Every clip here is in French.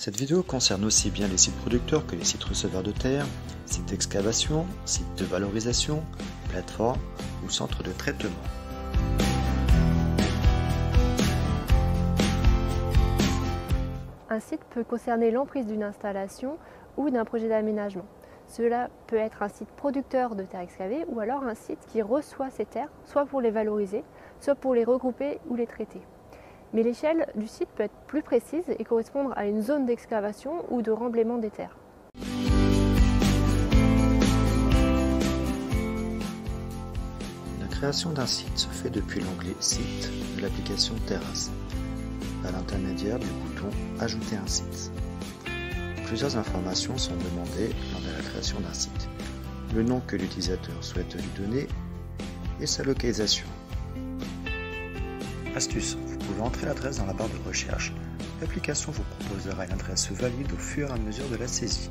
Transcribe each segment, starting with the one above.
Cette vidéo concerne aussi bien les sites producteurs que les sites receveurs de terre, sites d'excavation, sites de valorisation, plateformes ou centres de traitement. Un site peut concerner l'emprise d'une installation ou d'un projet d'aménagement. Cela peut être un site producteur de terres excavées ou alors un site qui reçoit ces terres, soit pour les valoriser, soit pour les regrouper ou les traiter. Mais l'échelle du site peut être plus précise et correspondre à une zone d'excavation ou de remblaiement des terres. La création d'un site se fait depuis l'onglet Site de l'application Terrasse, à l'intermédiaire du bouton Ajouter un site. Plusieurs informations sont demandées lors de la création d'un site. Le nom que l'utilisateur souhaite lui donner et sa localisation. Astuce, vous pouvez entrer l'adresse dans la barre de recherche. L'application vous proposera une adresse valide au fur et à mesure de la saisie.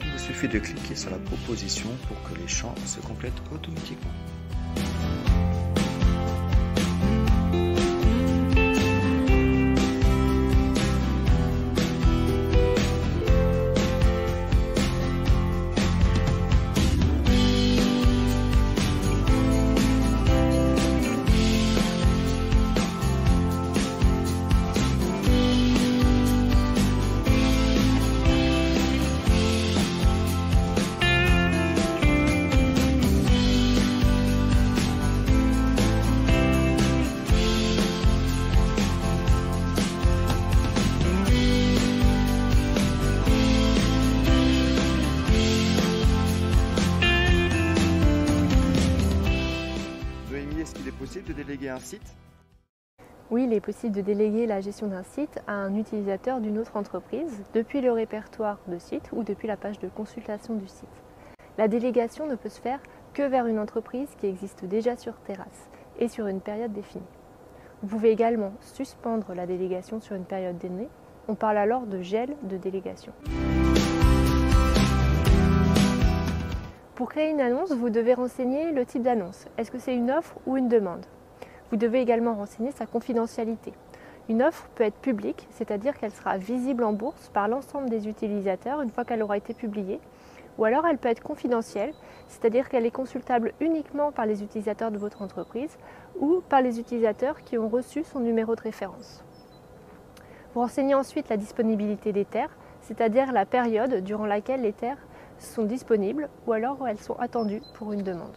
Il vous suffit de cliquer sur la proposition pour que les champs se complètent automatiquement. Est-ce qu'il est possible de déléguer un site? Oui, il est possible de déléguer la gestion d'un site à un utilisateur d'une autre entreprise depuis le répertoire de site ou depuis la page de consultation du site. La délégation ne peut se faire que vers une entreprise qui existe déjà sur Terrasse et sur une période définie. Vous pouvez également suspendre la délégation sur une période donnée. On parle alors de gel de délégation. Pour créer une annonce, vous devez renseigner le type d'annonce. Est-ce que c'est une offre ou une demande? Vous devez également renseigner sa confidentialité. Une offre peut être publique, c'est-à-dire qu'elle sera visible en bourse par l'ensemble des utilisateurs une fois qu'elle aura été publiée. Ou alors elle peut être confidentielle, c'est-à-dire qu'elle est consultable uniquement par les utilisateurs de votre entreprise ou par les utilisateurs qui ont reçu son numéro de référence. Vous renseignez ensuite la disponibilité des terres, c'est-à-dire la période durant laquelle les terres sont disponibles ou alors elles sont attendues pour une demande.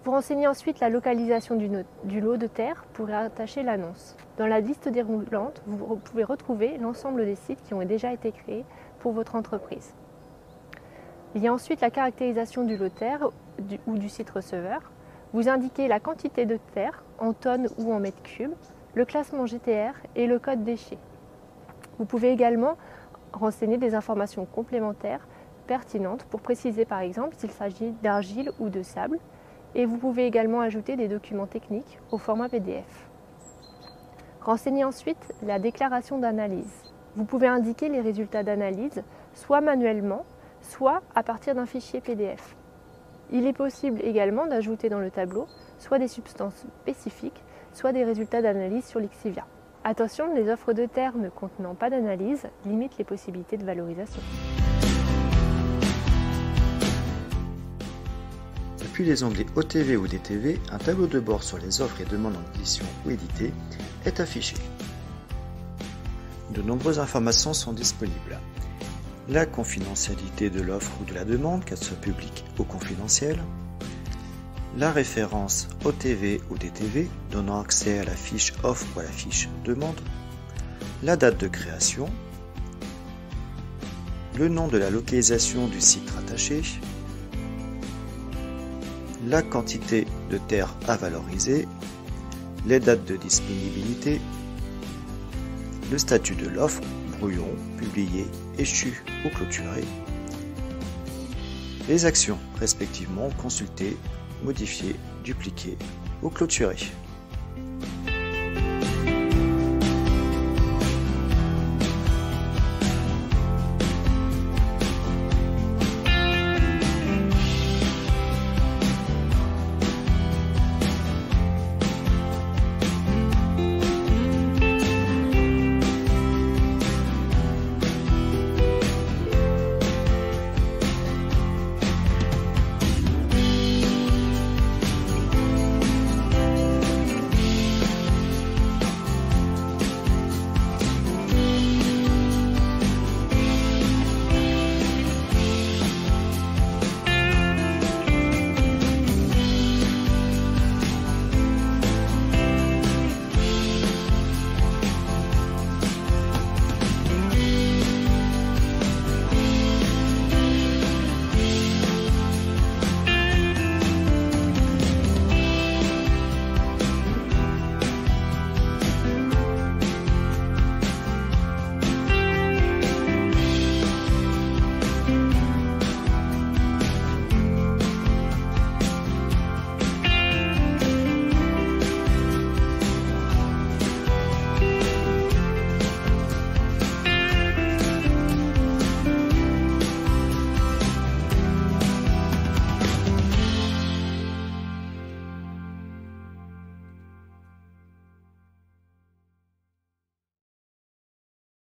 Vous renseignez ensuite la localisation du lot de terre pour y attacher l'annonce. Dans la liste déroulante, vous pouvez retrouver l'ensemble des sites qui ont déjà été créés pour votre entreprise. Il y a ensuite la caractérisation du lot de terre ou du site receveur. Vous indiquez la quantité de terre en tonnes ou en mètres cubes, le classement GTR et le code déchet. Vous pouvez également renseigner des informations complémentaires pertinentes pour préciser par exemple s'il s'agit d'argile ou de sable, et vous pouvez également ajouter des documents techniques au format PDF. Renseignez ensuite la déclaration d'analyse. Vous pouvez indiquer les résultats d'analyse soit manuellement, soit à partir d'un fichier PDF. Il est possible également d'ajouter dans le tableau soit des substances spécifiques, soit des résultats d'analyse sur Lixivia. Attention, les offres de terre ne contenant pas d'analyse limitent les possibilités de valorisation. Depuis les onglets OTV ou DTV, un tableau de bord sur les offres et demandes en édition ou éditées est affiché. De nombreuses informations sont disponibles. La confidentialité de l'offre ou de la demande, qu'elle soit publique ou confidentielle. La référence OTV ou DTV donnant accès à la fiche offre ou à la fiche demande. La date de création. Le nom de la localisation du site rattaché. La quantité de terre à valoriser, les dates de disponibilité, le statut de l'offre, brouillon, publié, échu ou clôturé, les actions respectivement consulter, modifier, dupliquer ou clôturer.